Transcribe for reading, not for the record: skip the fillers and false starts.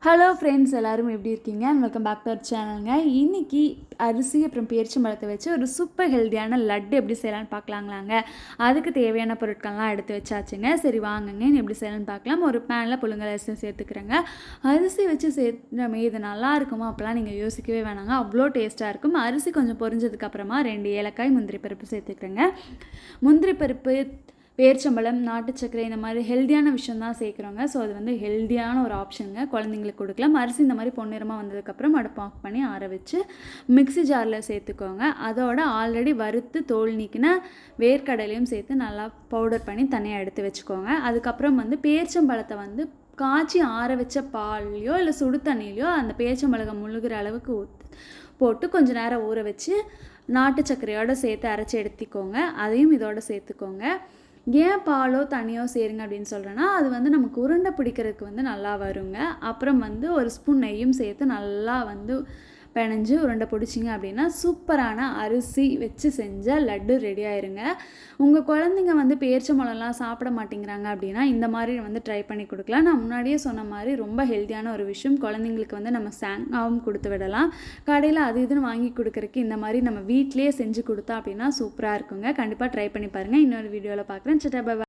Hello friends, எல்லோரும் எப்படி இருக்கீங்க? வெல்கம் பேக் டு அவர் சேனலுங்க. இன்றைக்கி அரிசி அப்புறம் பேரிச்சம்பழத்தை வச்சு ஒரு சூப்பர் ஹெல்த்தியான லட்டு எப்படி செய்யலான்னு பார்க்கலாங்களாங்க. அதுக்கு தேவையான பொருட்கள்லாம் எடுத்து வச்சாச்சுங்க. சரி வாங்குங்க, எப்படி செய்யலான்னு பார்க்கலாம். ஒரு பேனில் புழுங்கல் அரிசி சேர்த்துக்கிறேங்க. அரிசி வச்சு சேர்த்துமே இது நல்லா இருக்குமா அப்போலாம் நீங்கள் யோசிக்கவே வேணாங்க, அவ்வளோ டேஸ்ட்டாக இருக்கும். அரிசி கொஞ்சம் பொரிஞ்சதுக்கப்புறமா 2 ஏலக்காய், முந்திரி பருப்பு சேர்த்துக்கிறேங்க. முந்திரி பருப்பு, பேரிச்சம்பழம், நாட்டு சர்க்கரை இந்த மாதிரி ஹெல்த்தியான விஷயம் தான் சேர்க்குறோங்க. ஸோ அது வந்து ஹெல்த்தியான ஒரு ஆப்ஷனுங்க, குழந்தைங்களுக்கு கொடுக்கலாம். அரிசி இந்த மாதிரி பொன்னிறமாக வந்ததுக்கப்புறம் அடுப்பு ஆஃப் பண்ணி ஆற வச்சு மிக்ஸி ஜாரில் சேர்த்துக்கோங்க. அதோட ஆல்ரெடி வறுத்து தோல் நீக்கின வேர்க்கடலையும் சேர்த்து நல்லா பவுடர் பண்ணி தனியாக எடுத்து வச்சுக்கோங்க. அதுக்கப்புறம் வந்து பேரிச்சம்பழத்தை வந்து காய்ச்சி ஆற வச்ச பால்லையோ இல்லை சுடு தண்ணியிலையோ அந்த பேரிச்சம்பழம் முழுகிற அளவுக்கு போட்டு கொஞ்சம் நேரம் ஊற வச்சு நாட்டு சர்க்கரையோடு சேர்த்து அரைச்சி எடுத்துக்கோங்க. அதையும் இதோடு சேர்த்துக்கோங்க. ஏன் பாலோ தண்ணியோ சேருங்க அப்படின்னு சொல்கிறேன்னா, அது வந்து நமக்கு உருண்டை பிடிக்கிறதுக்கு வந்து நல்லா வருங்க. அப்புறம் வந்து ஒரு ஸ்பூன் நெய்யும் சேர்த்து நல்லா வந்து பிணைஞ்சு உருண்டை பிடிச்சிங்க அப்படின்னா சூப்பரான அரிசி வச்சு செஞ்ச லட்டு ரெடி ஆயிருங்க. உங்கள் குழந்தைங்க வந்து பேரிச்சம்பழம்லாம் சாப்பிட மாட்டேங்கிறாங்க அப்படின்னா இந்த மாதிரி வந்து ட்ரை பண்ணி கொடுக்கலாம். நான் முன்னாடியே சொன்ன மாதிரி ரொம்ப ஹெல்த்தியான ஒரு விஷயம். குழந்தைங்களுக்கு வந்து நம்ம ஸ்நாக்காகவும் கொடுத்து விடலாம். கடையில் அது இதுன்னு வாங்கி கொடுக்குறதுக்கு இந்த மாதிரி நம்ம வீட்டிலேயே செஞ்சு கொடுத்தா அப்படின்னா சூப்பராக இருக்குங்க. கண்டிப்பாக ட்ரை பண்ணி பாருங்கள். இன்னொரு வீடியோவில் பார்க்குறேன். சிட்டா பாய்.